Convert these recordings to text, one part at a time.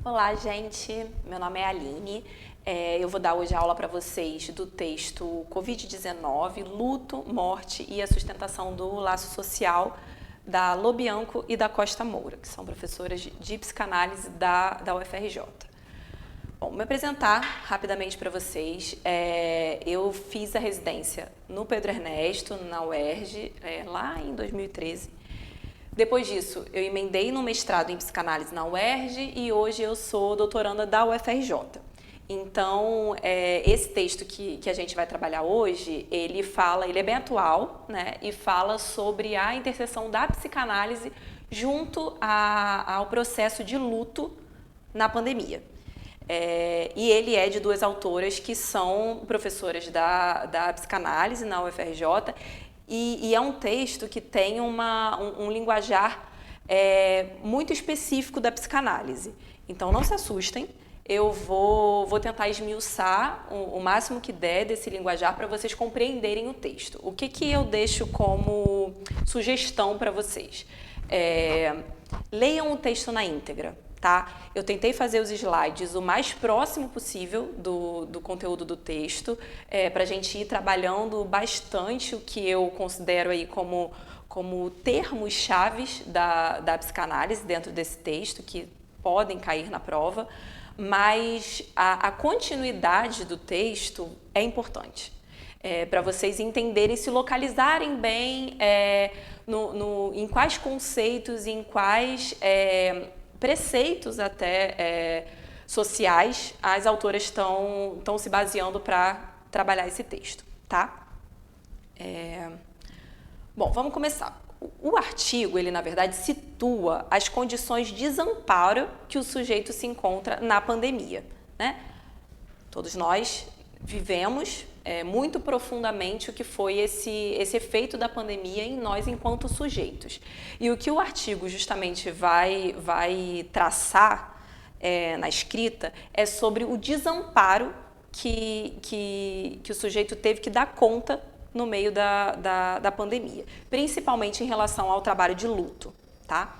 Olá, gente. Meu nome é Aline. Eu vou dar hoje aula para vocês do texto Covid-19, Luto, Morte e a Sustentação do Laço Social, da Lobianco e da Costa Moura, que são professoras de psicanálise da UFRJ. Bom, me apresentar rapidamente para vocês. Eu fiz a residência no Pedro Ernesto, na UERJ, lá em 2013. Depois disso, eu emendei no mestrado em psicanálise na UERJ e hoje eu sou doutoranda da UFRJ. Então, esse texto que a gente vai trabalhar hoje, ele é bem atual, né? E fala sobre a interseção da psicanálise junto ao processo de luto na pandemia. E ele é de duas autoras que são professoras da psicanálise na UFRJ. E é um texto que tem um linguajar muito específico da psicanálise. Então, não se assustem, eu vou tentar esmiuçar o máximo que der desse linguajar para vocês compreenderem o texto. O que eu deixo como sugestão para vocês? Leiam o texto na íntegra. Tá? Eu tentei fazer os slides o mais próximo possível do conteúdo do texto, para a gente ir trabalhando bastante o que eu considero aí como termos chaves da psicanálise dentro desse texto, que podem cair na prova, mas a continuidade do texto é importante, para vocês entenderem, se localizarem bem em quais conceitos, em quais preceitos até sociais as autoras estão se baseando para trabalhar esse texto, tá? Bom, vamos começar. O artigo, ele na verdade situa as condições de desamparo que o sujeito se encontra na pandemia, né? Todos nós vivemos muito profundamente o que foi esse efeito da pandemia em nós enquanto sujeitos. E o que o artigo justamente vai traçar na escrita é sobre o desamparo que o sujeito teve que dar conta no meio da pandemia, principalmente em relação ao trabalho de luto, tá?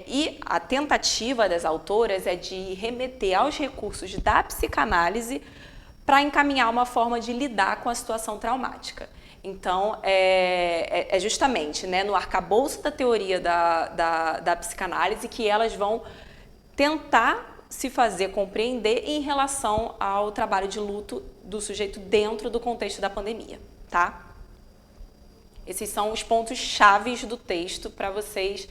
E a tentativa das autoras é de remeter aos recursos da psicanálise para encaminhar uma forma de lidar com a situação traumática. Então, justamente, né, no arcabouço da teoria da psicanálise que elas vão tentar se fazer compreender em relação ao trabalho de luto do sujeito dentro do contexto da pandemia, tá? Esses são os pontos chaves do texto para vocês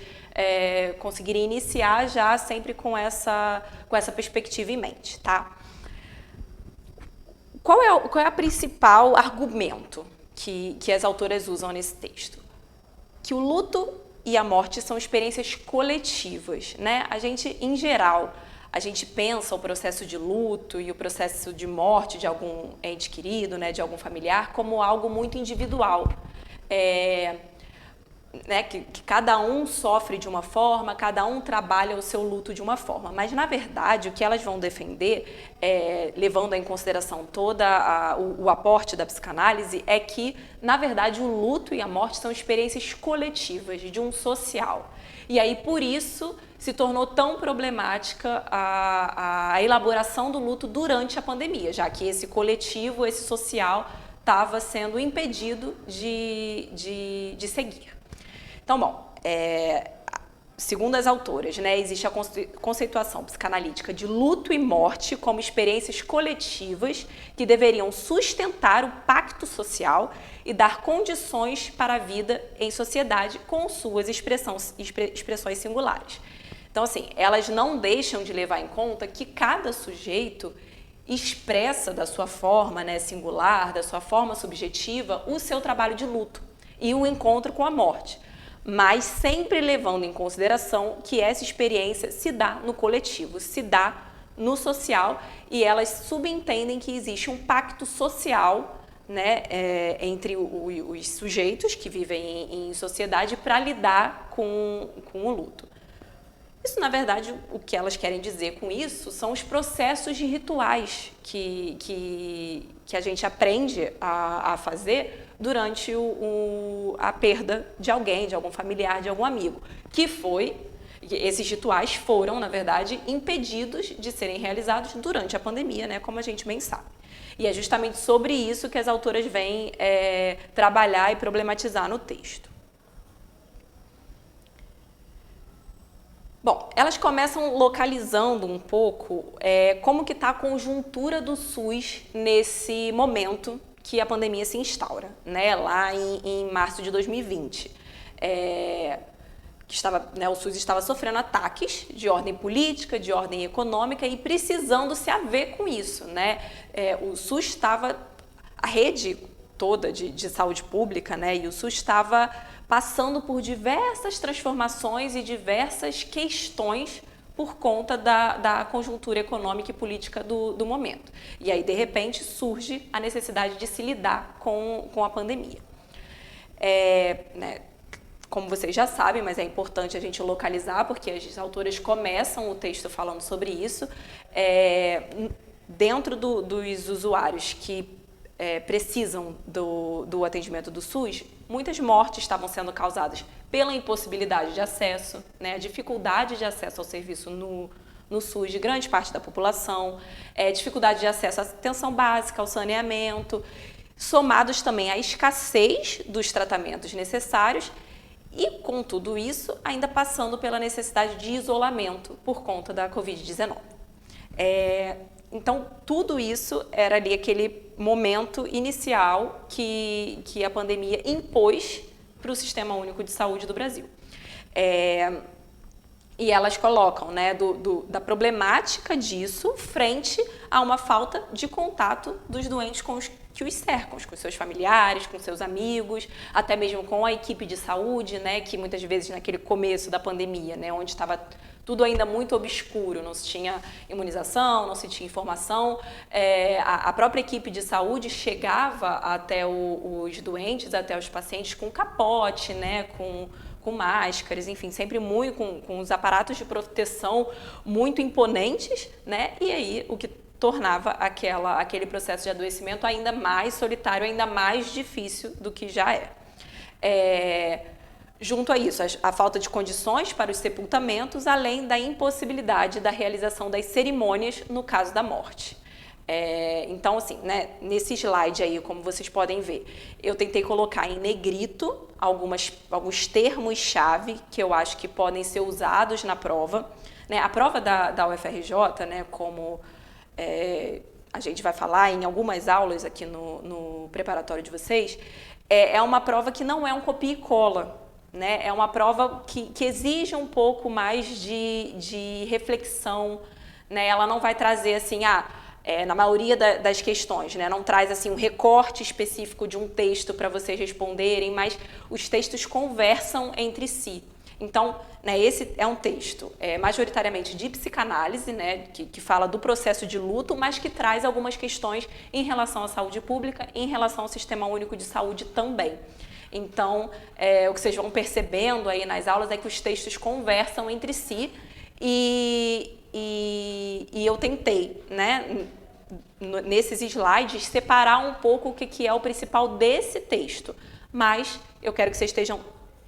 conseguirem iniciar já sempre com essa perspectiva em mente, tá? Qual é o principal argumento que as autoras usam nesse texto? Que o luto e a morte são experiências coletivas, né? A gente, em geral, a gente pensa o processo de luto e o processo de morte de algum ente querido, né, de algum familiar, como algo muito individual. Né, que cada um sofre de uma forma, cada um trabalha o seu luto de uma forma. Mas, na verdade, o que elas vão defender, levando em consideração todo o aporte da psicanálise, é que, na verdade, o luto e a morte são experiências coletivas, de um social. E aí, por isso, se tornou tão problemática a elaboração do luto durante a pandemia, já que esse coletivo, esse social, estava sendo impedido de seguir. Então, bom, segundo as autoras, né, existe a conceituação psicanalítica de luto e morte como experiências coletivas que deveriam sustentar o pacto social e dar condições para a vida em sociedade com suas expressões singulares. Então, assim, elas não deixam de levar em conta que cada sujeito expressa da sua forma, né, singular, da sua forma subjetiva, o seu trabalho de luto e o encontro com a morte, mas sempre levando em consideração que essa experiência se dá no coletivo, se dá no social, e elas subentendem que existe um pacto social, né, entre os sujeitos que vivem em sociedade para lidar com o luto. Isso, na verdade, o que elas querem dizer com isso são os processos de rituais que a gente aprende a fazer durante a perda de alguém, de algum familiar, de algum amigo, que foi esses rituais foram, na verdade, impedidos de serem realizados durante a pandemia, né, como a gente bem sabe. E é justamente sobre isso que as autoras vêm trabalhar e problematizar no texto. Bom, elas começam localizando um pouco como que está a conjuntura do SUS nesse momento que a pandemia se instaura, né, lá em março de 2020. O SUS estava sofrendo ataques de ordem política, de ordem econômica e precisando se haver com isso, né? O SUS estava, a rede toda de saúde pública, né, e o SUS estava passando por diversas transformações e diversas questões por conta da conjuntura econômica e política do momento. E aí, de repente, surge a necessidade de se lidar com a pandemia. Como vocês já sabem, mas é importante a gente localizar, porque as autoras começam o texto falando sobre isso, dentro dos usuários que precisam do atendimento do SUS, muitas mortes estavam sendo causadas pela impossibilidade de acesso, né, a dificuldade de acesso ao serviço no SUS de grande parte da população, dificuldade de acesso à atenção básica, ao saneamento, somados também à escassez dos tratamentos necessários e, com tudo isso, ainda passando pela necessidade de isolamento por conta da Covid-19. Então, tudo isso era ali aquele momento inicial que a pandemia impôs para o Sistema Único de Saúde do Brasil. E elas colocam, né, da problemática disso frente a uma falta de contato dos doentes com os que os cercam, com seus familiares, com seus amigos, até mesmo com a equipe de saúde, né, que muitas vezes naquele começo da pandemia, né, onde estava tudo ainda muito obscuro, não se tinha imunização, não se tinha informação, a própria equipe de saúde chegava até os doentes, até os pacientes com capote, né, com máscaras, enfim, sempre muito com os aparatos de proteção muito imponentes, né, e aí o que tornava aquele processo de adoecimento ainda mais solitário, ainda mais difícil do que já é. Junto a isso, a falta de condições para os sepultamentos, além da impossibilidade da realização das cerimônias no caso da morte. Então, assim, né, nesse slide aí, como vocês podem ver, eu tentei colocar em negrito alguns termos-chave que eu acho que podem ser usados na prova. Né? A prova da UFRJ, né, como a gente vai falar em algumas aulas aqui no preparatório de vocês, é uma prova que não é um copia e cola. Né? É uma prova que exige um pouco mais de reflexão, né? Ela não vai trazer assim, na maioria das questões, né? Não traz assim um recorte específico de um texto para vocês responderem, mas os textos conversam entre si. Então, né, esse é um texto majoritariamente de psicanálise, né, que fala do processo de luto, mas que traz algumas questões em relação à saúde pública, em relação ao Sistema Único de Saúde também. Então, o que vocês vão percebendo aí nas aulas é que os textos conversam entre si e eu tentei, né, nesses slides, separar um pouco o que é o principal desse texto. Mas eu quero que vocês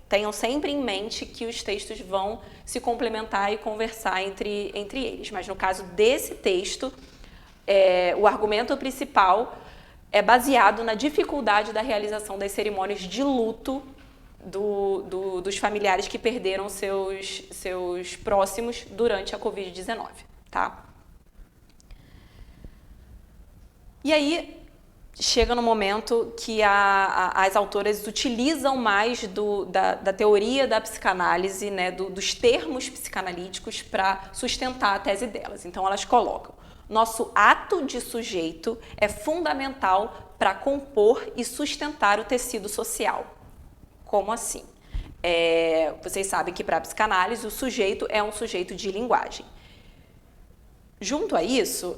tenham sempre em mente que os textos vão se complementar e conversar entre eles. Mas no caso desse texto, o argumento principal é baseado na dificuldade da realização das cerimônias de luto dos familiares que perderam seus próximos durante a Covid-19, tá? E aí chega no momento que as autoras utilizam mais da teoria da psicanálise, né, dos termos psicanalíticos para sustentar a tese delas. Então elas colocam: nosso ato de sujeito é fundamental para compor e sustentar o tecido social. Como assim? Vocês sabem que para a psicanálise o sujeito é um sujeito de linguagem. Junto a isso,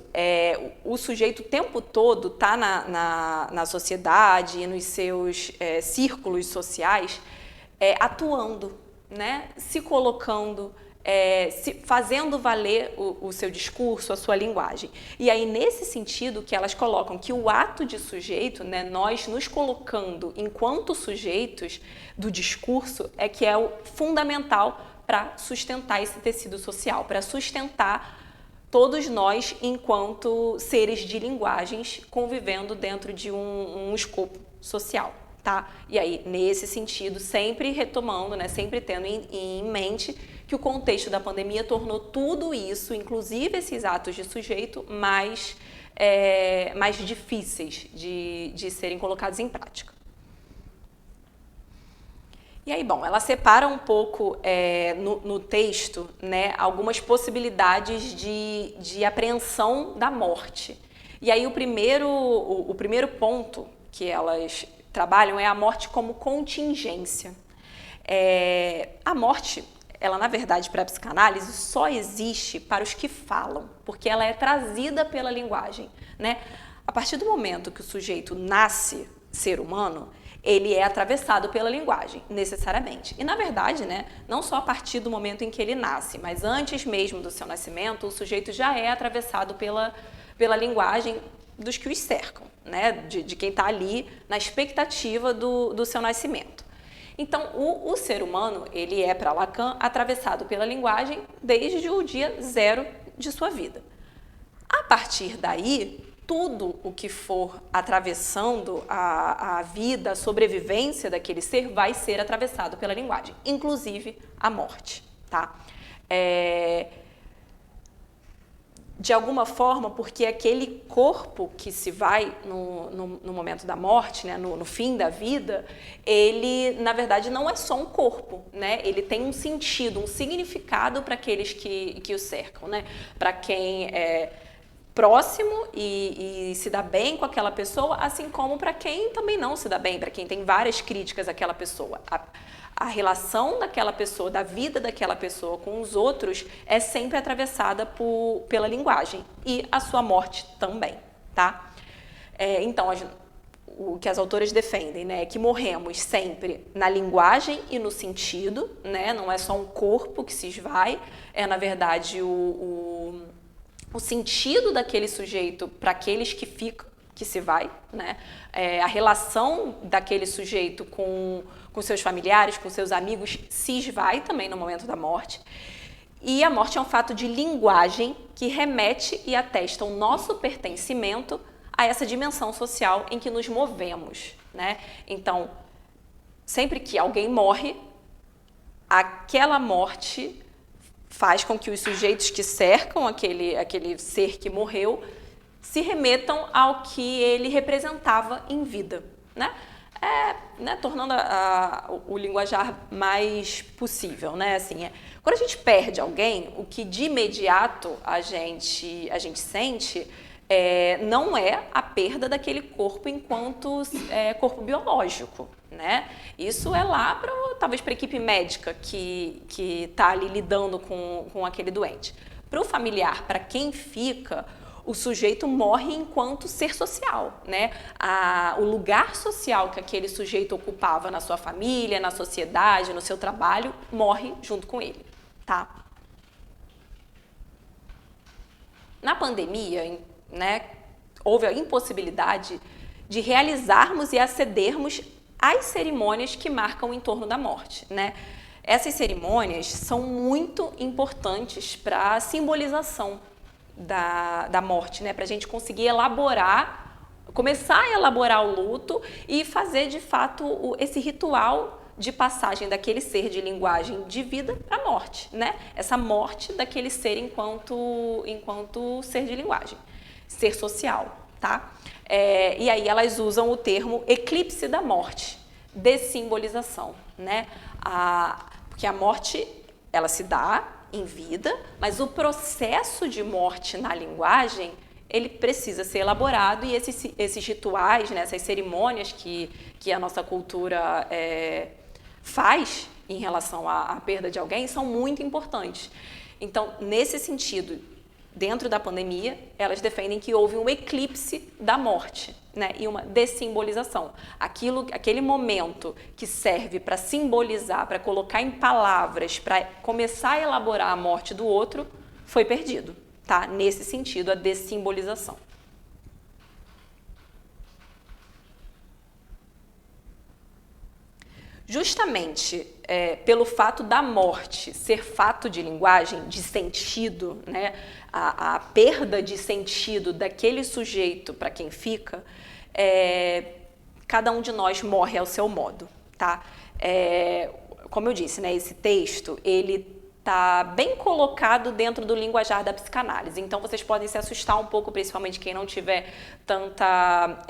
o sujeito o tempo todo está na sociedade e nos seus círculos sociais atuando, né? Se colocando, fazendo valer o seu discurso, a sua linguagem. E aí, nesse sentido, que elas colocam que o ato de sujeito, né, nós nos colocando enquanto sujeitos do discurso, que é o fundamental para sustentar esse tecido social, para sustentar todos nós enquanto seres de linguagens convivendo dentro de um escopo social, tá? E aí, nesse sentido, sempre retomando, né, sempre tendo em mente que o contexto da pandemia tornou tudo isso, inclusive esses atos de sujeito, mais difíceis de serem colocados em prática. E aí, bom, ela separa um pouco no texto, né, algumas possibilidades de apreensão da morte. E aí o primeiro ponto que elas trabalham é a morte como contingência. A morte, ela na verdade para a psicanálise só existe para os que falam, porque ela é trazida pela linguagem, né? A partir do momento que o sujeito nasce ser humano, ele é atravessado pela linguagem, necessariamente. E, na verdade, né, não só a partir do momento em que ele nasce, mas antes mesmo do seu nascimento, o sujeito já é atravessado pela linguagem dos que os cercam, né, de quem está ali na expectativa do seu nascimento. Então, o ser humano, ele é, para Lacan, atravessado pela linguagem desde o dia zero de sua vida. A partir daí, tudo o que for atravessando a vida, a sobrevivência daquele ser vai ser atravessado pela linguagem, inclusive a morte, tá? De alguma forma, porque aquele corpo que se vai no momento da morte, né, no fim da vida, ele, na verdade, não é só um corpo, né? Ele tem um sentido, um significado para aqueles que o cercam, né? Para quem é próximo e se dá bem com aquela pessoa, assim como para quem também não se dá bem, para quem tem várias críticas àquela pessoa. A relação daquela pessoa, da vida daquela pessoa com os outros é sempre atravessada pela linguagem e a sua morte também, tá? Então, o que as autoras defendem, né, é que morremos sempre na linguagem e no sentido, né? Não é só um corpo que se esvai, é na verdade o sentido daquele sujeito para aqueles que ficam, que se vai, né? A relação daquele sujeito com seus familiares, com seus amigos, se esvai também no momento da morte. E a morte é um fato de linguagem que remete e atesta o nosso pertencimento a essa dimensão social em que nos movemos, né? Então, sempre que alguém morre, aquela morte faz com que os sujeitos que cercam aquele ser que morreu se remetam ao que ele representava em vida, né? Tornando o linguajar mais possível, né? Assim, quando a gente perde alguém, o que de imediato a gente sente não é a perda daquele corpo enquanto corpo biológico, né? Isso é lá talvez para a equipe médica que está ali lidando com aquele doente. Para o familiar, para quem fica, o sujeito morre enquanto ser social, né? O lugar social que aquele sujeito ocupava na sua família, na sociedade, no seu trabalho, morre junto com ele, tá? Na pandemia, né, houve a impossibilidade de realizarmos e acedermos às cerimônias que marcam o entorno da morte, né? Essas cerimônias são muito importantes para a simbolização da morte, né? Para a gente conseguir começar a elaborar o luto e fazer, de fato, esse ritual de passagem daquele ser de linguagem de vida para a morte, né? Essa morte daquele ser enquanto ser de linguagem, ser social, tá? E aí elas usam o termo eclipse da morte, dessimbolização, né? Porque a morte, ela se dá em vida, mas o processo de morte na linguagem, ele precisa ser elaborado e esses rituais, né, essas cerimônias que a nossa cultura faz em relação à perda de alguém são muito importantes. Então, nesse sentido, dentro da pandemia, elas defendem que houve um eclipse da morte, né, e uma dessimbolização. Aquele momento que serve para simbolizar, para colocar em palavras, para começar a elaborar a morte do outro, foi perdido, tá? Nesse sentido, a dessimbolização. Justamente pelo fato da morte ser fato de linguagem, de sentido, né? A perda de sentido daquele sujeito para quem fica, cada um de nós morre ao seu modo, tá? Como eu disse, né, esse texto, ele está bem colocado dentro do linguajar da psicanálise. Então, vocês podem se assustar um pouco, principalmente quem não tiver tanta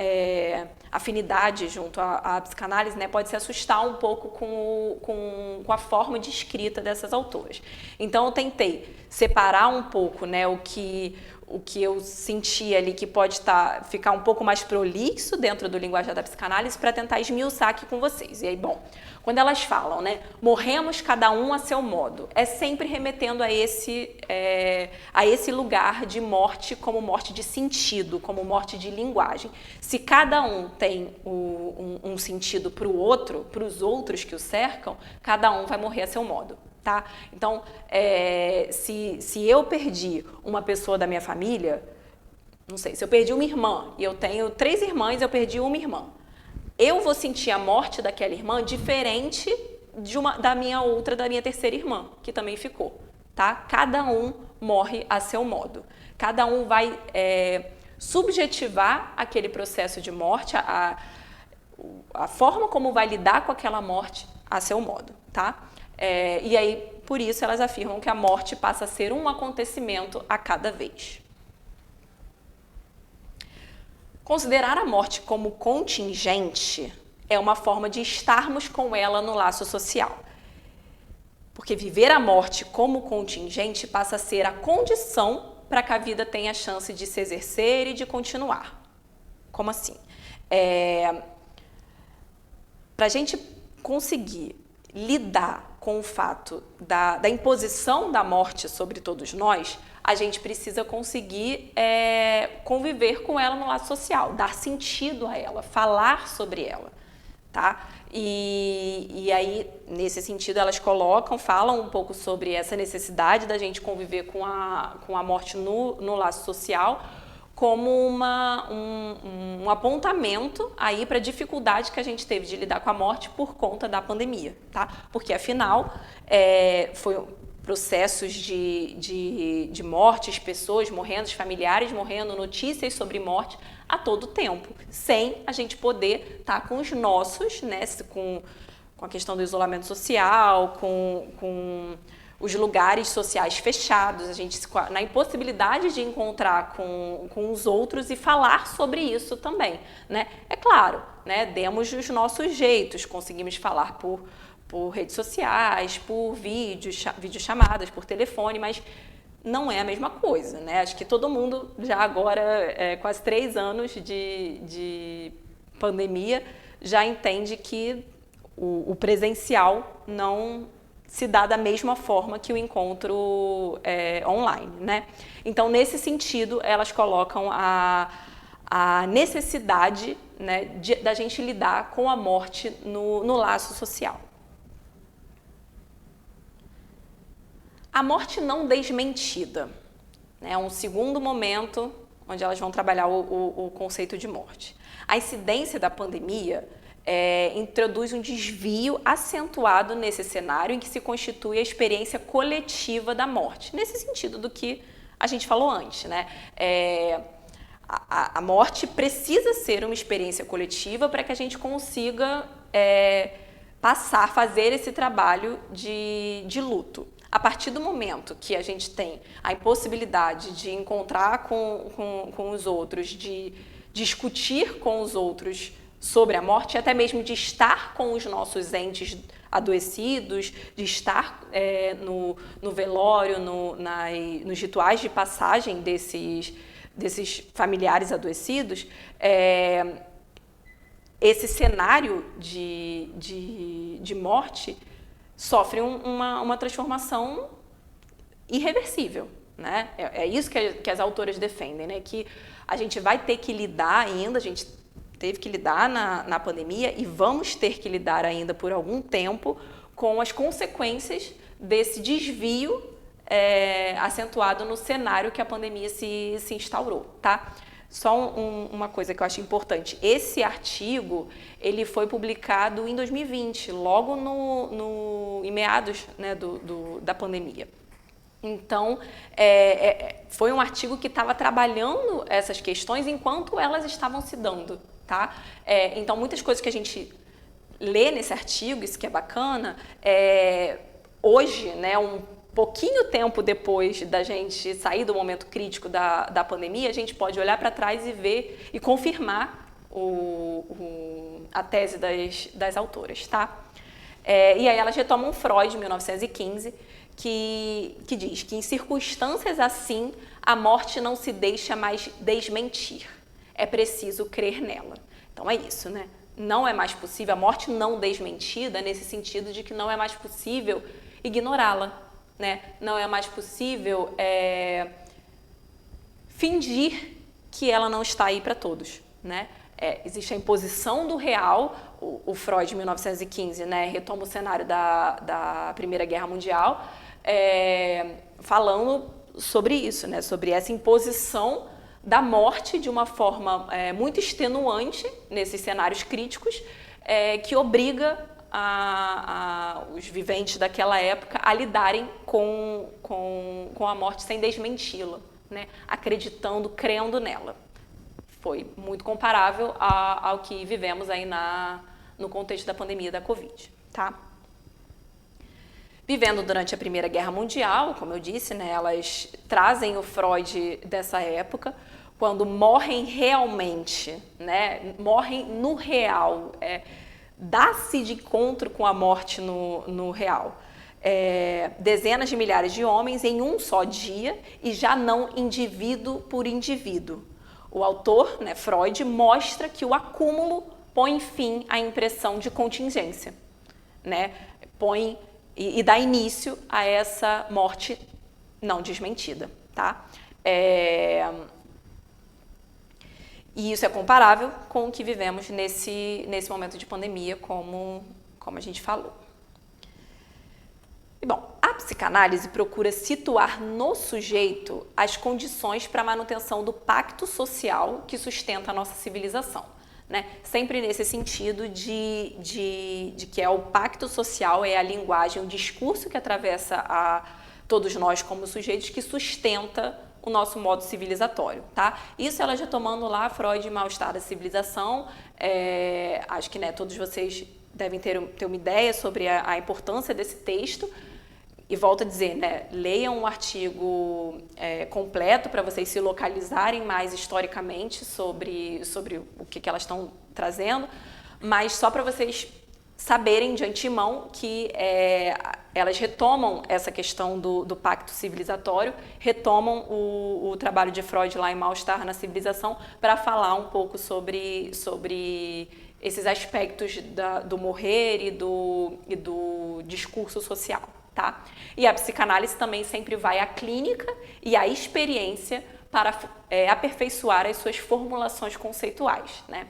afinidade junto à psicanálise, né? Pode se assustar um pouco com a forma de escrita dessas autoras. Então, eu tentei separar um pouco, né, o que eu senti ali que pode ficar um pouco mais prolixo dentro do linguajar da psicanálise para tentar esmiuçar aqui com vocês. E aí, bom, quando elas falam, né, morremos cada um a seu modo, é sempre remetendo a esse lugar de morte como morte de sentido, como morte de linguagem. Se cada um tem um sentido para o outro, para os outros que o cercam, cada um vai morrer a seu modo. Tá? Então, se eu perdi uma pessoa da minha família, não sei, se eu perdi uma irmã e eu tenho 3 irmãs, eu perdi uma irmã, eu vou sentir a morte daquela irmã diferente da minha 3ª irmã, que também ficou. Tá? Cada um morre a seu modo. Cada um vai subjetivar aquele processo de morte, a forma como vai lidar com aquela morte a seu modo. Tá? E aí, por isso, elas afirmam que a morte passa a ser um acontecimento a cada vez. Considerar a morte como contingente é uma forma de estarmos com ela no laço social. Porque viver a morte como contingente passa a ser a condição para que a vida tenha a chance de se exercer e de continuar. Como assim? Para a gente conseguir lidar com o fato da imposição da morte sobre todos nós, a gente precisa conseguir conviver com ela no lado social, dar sentido a ela, falar sobre ela, tá? E aí, nesse sentido, elas falam um pouco sobre essa necessidade da gente conviver com a morte no laço social, como um apontamento aí para a dificuldade que a gente teve de lidar com a morte por conta da pandemia, tá? Porque, afinal, foi processos de mortes, pessoas morrendo, familiares morrendo, notícias sobre morte a todo tempo, sem a gente poder estar com os nossos, né, com a questão do isolamento social, com os lugares sociais fechados, a gente na impossibilidade de encontrar com os outros e falar sobre isso também, né? É claro, né, demos os nossos jeitos, conseguimos falar por redes sociais, por videochamadas, por telefone, mas não é a mesma coisa, né? Acho que todo mundo já agora, quase 3 anos de pandemia, já entende que o presencial não se dá da mesma forma que o encontro online, né? Então, nesse sentido, elas colocam a necessidade, né, da gente lidar com a morte no laço social. A morte não desmentida, né, é um segundo momento onde elas vão trabalhar o conceito de morte. A incidência da pandemia introduz um desvio acentuado nesse cenário em que se constitui a experiência coletiva da morte, nesse sentido do que a gente falou antes, né? A morte precisa ser uma experiência coletiva para que a gente consiga fazer esse trabalho de luto. A partir do momento que a gente tem a impossibilidade de encontrar com os outros, de discutir com os outros sobre a morte, até mesmo de estar com os nossos entes adoecidos, de estar no velório, nos rituais de passagem desses familiares adoecidos, esse cenário de morte sofre uma transformação irreversível, né? É isso que as autoras defendem, né? Que a gente vai ter que lidar ainda, a gente teve que lidar na pandemia e vamos ter que lidar ainda por algum tempo com as consequências desse desvio acentuado no cenário que a pandemia se instaurou, tá? Só uma coisa que eu acho importante, esse artigo, ele foi publicado em 2020, logo em meados, né, da pandemia. Então, foi um artigo que estava trabalhando essas questões enquanto elas estavam se dando, tá? Então, muitas coisas que a gente lê nesse artigo, isso que é bacana, hoje, né, um pouquinho tempo depois da gente sair do momento crítico da pandemia, a gente pode olhar para trás e ver e confirmar a tese das autoras, tá? E aí elas retomam Freud, em 1915, que diz que em circunstâncias assim, a morte não se deixa mais desmentir. É preciso crer nela. Então é isso, né? Não é mais possível, a morte não desmentida, nesse sentido de que não é mais possível ignorá-la, né? Não é mais possível fingir que ela não está aí para todos, né? Existe a imposição do real, o Freud, em 1915, né, retoma o cenário da Primeira Guerra Mundial, falando sobre isso, né, sobre essa imposição da morte de uma forma muito extenuante nesses cenários críticos, que obriga os viventes daquela época a lidarem com a morte sem desmenti-la, né, acreditando, crendo nela. Foi muito comparável ao que vivemos aí no contexto da pandemia da Covid, tá? Vivendo durante a Primeira Guerra Mundial, como eu disse, né, elas trazem o Freud dessa época, quando morrem realmente, né, morrem no real, dá-se de encontro com a morte no real. Dezenas de milhares de homens em um só dia e já não indivíduo por indivíduo. O autor, né, Freud, mostra que o acúmulo põe fim à impressão de contingência, né? E dá início a essa morte não desmentida, tá? E isso é comparável com o que vivemos nesse momento de pandemia, como a gente falou. E, bom, a psicanálise procura situar no sujeito as condições para a manutenção do pacto social que sustenta a nossa civilização, né? Sempre nesse sentido de que o pacto social, a linguagem, o discurso que atravessa a todos nós como sujeitos, que sustenta o nosso modo civilizatório, tá? Isso ela já tomando lá Freud, Mal-Estar da Civilização. Acho que, né, todos vocês devem ter uma ideia sobre a importância desse texto. E volto a dizer, né, leiam um artigo completo para vocês se localizarem mais historicamente sobre o que elas estão trazendo, mas só para vocês saberem de antemão que elas retomam essa questão do pacto civilizatório, retomam o trabalho de Freud lá em Mal-Estar na Civilização para falar um pouco sobre esses aspectos do morrer e do discurso social. Tá? E a psicanálise também sempre vai à clínica e à experiência para aperfeiçoar as suas formulações conceituais, né?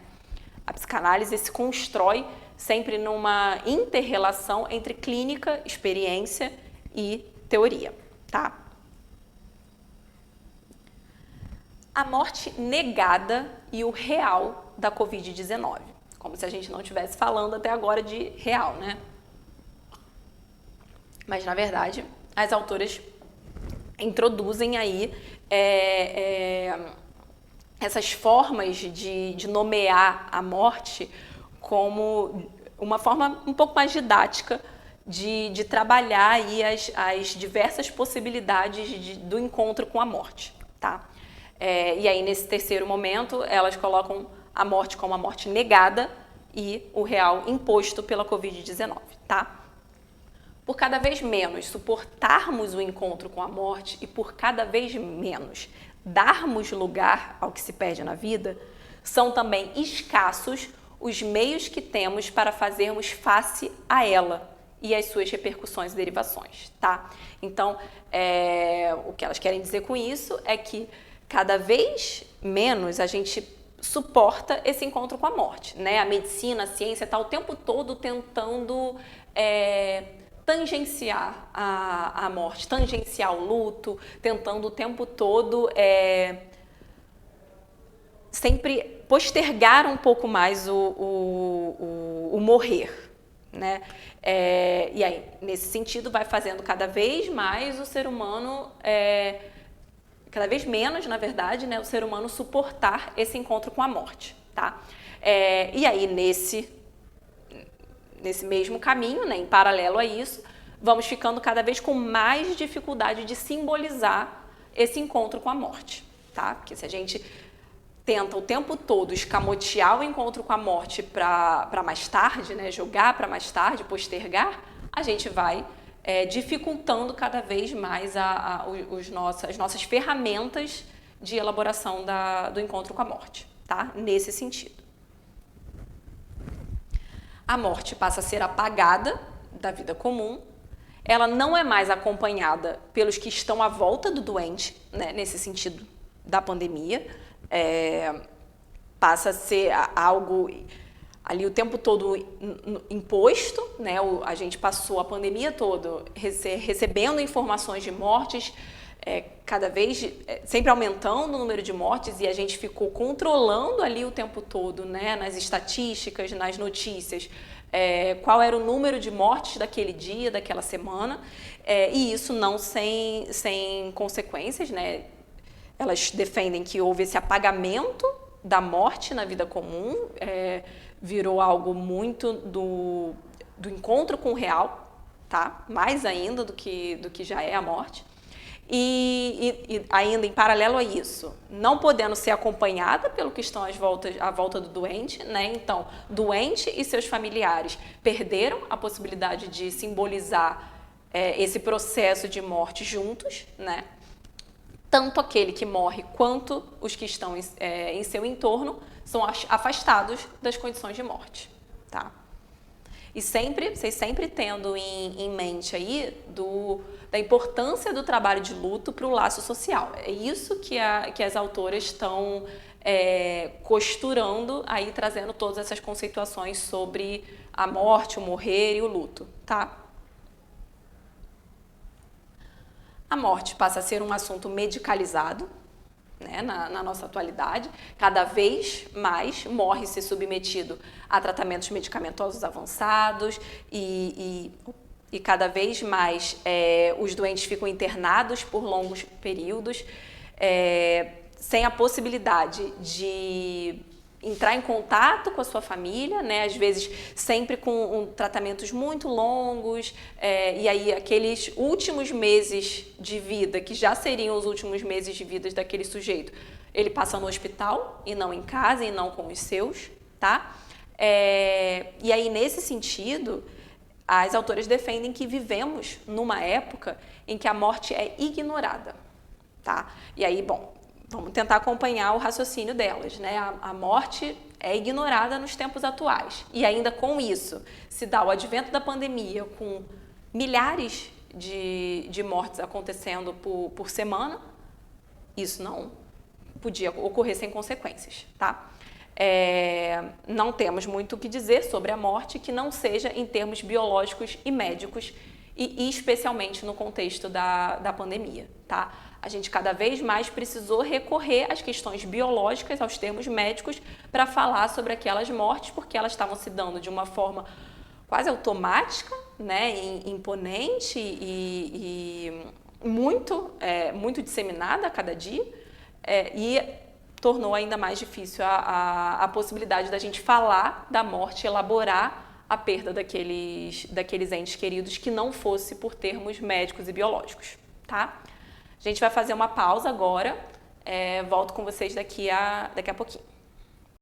A psicanálise se constrói sempre numa inter-relação entre clínica, experiência e teoria, tá? A morte negada e o real da Covid-19. Como se a gente não estivesse falando até agora de real, né? Mas, na verdade, as autoras introduzem aí essas formas de nomear a morte como uma forma um pouco mais didática de trabalhar aí as diversas possibilidades do encontro com a morte, tá? E aí, nesse terceiro momento, elas colocam a morte como a morte negada e o real imposto pela Covid-19, tá? Por cada vez menos suportarmos o encontro com a morte e por cada vez menos darmos lugar ao que se perde na vida, são também escassos os meios que temos para fazermos face a ela e as suas repercussões e derivações, tá? Então, o que elas querem dizer com isso é que cada vez menos a gente suporta esse encontro com a morte, né? A medicina, a ciência está o tempo todo tentando tangenciar a morte, tangenciar o luto, tentando o tempo todo sempre postergar um pouco mais o morrer, né? E aí, nesse sentido, vai fazendo cada vez mais o ser humano, cada vez menos, na verdade, né, o ser humano suportar esse encontro com a morte, tá? E aí, nesse mesmo caminho, né, em paralelo a isso, vamos ficando cada vez com mais dificuldade de simbolizar esse encontro com a morte, tá? Porque se a gente tenta o tempo todo escamotear o encontro com a morte para mais tarde, né, jogar para mais tarde, postergar, a gente vai dificultando cada vez mais as nossas ferramentas de elaboração do encontro com a morte, tá? Nesse sentido. A morte passa a ser apagada da vida comum, ela não é mais acompanhada pelos que estão à volta do doente, né, nesse sentido da pandemia, passa a ser algo ali o tempo todo imposto, né? A gente passou a pandemia toda recebendo informações de mortes, cada vez sempre aumentando o número de mortes, e a gente ficou controlando ali o tempo todo, né, nas estatísticas, nas notícias, qual era o número de mortes daquele dia, daquela semana, e isso não sem consequências, né? Elas defendem que houve esse apagamento da morte na vida comum, virou algo muito do encontro com o real, tá? Mais ainda do que já é a morte. E ainda em paralelo a isso, não podendo ser acompanhada pelo que estão à volta do doente, né? Então, doente e seus familiares perderam a possibilidade de simbolizar esse processo de morte juntos, né? Tanto aquele que morre quanto os que estão em seu entorno são afastados das condições de morte, tá? E vocês sempre tendo em mente aí da importância do trabalho de luto para o laço social. É isso que as autoras estão costurando aí, trazendo todas essas conceituações sobre a morte, o morrer e o luto, tá? A morte passa a ser um assunto medicalizado, né, na nossa atualidade. Cada vez mais morre-se submetido a tratamentos medicamentosos avançados e cada vez mais os doentes ficam internados por longos períodos, sem a possibilidade de entrar em contato com a sua família, né? Às vezes sempre com tratamentos muito longos, e aí aqueles últimos meses de vida, que já seriam os últimos meses de vida daquele sujeito, ele passa no hospital e não em casa e não com os seus, tá? E aí, nesse sentido, as autoras defendem que vivemos numa época em que a morte é ignorada, tá? E aí, bom, vamos tentar acompanhar o raciocínio delas, né? A morte é ignorada nos tempos atuais. E ainda com isso, se dá o advento da pandemia, com milhares de mortes acontecendo por semana, isso não podia ocorrer sem consequências, tá? Não temos muito o que dizer sobre a morte que não seja em termos biológicos e médicos, e especialmente no contexto da pandemia, tá? A gente cada vez mais precisou recorrer às questões biológicas, aos termos médicos, para falar sobre aquelas mortes, porque elas estavam se dando de uma forma quase automática, né, imponente e muito disseminada a cada dia, e tornou ainda mais difícil a possibilidade da gente falar da morte, elaborar a perda daqueles entes queridos que não fosse por termos médicos e biológicos, tá? A gente vai fazer uma pausa agora, volto com vocês daqui a pouquinho.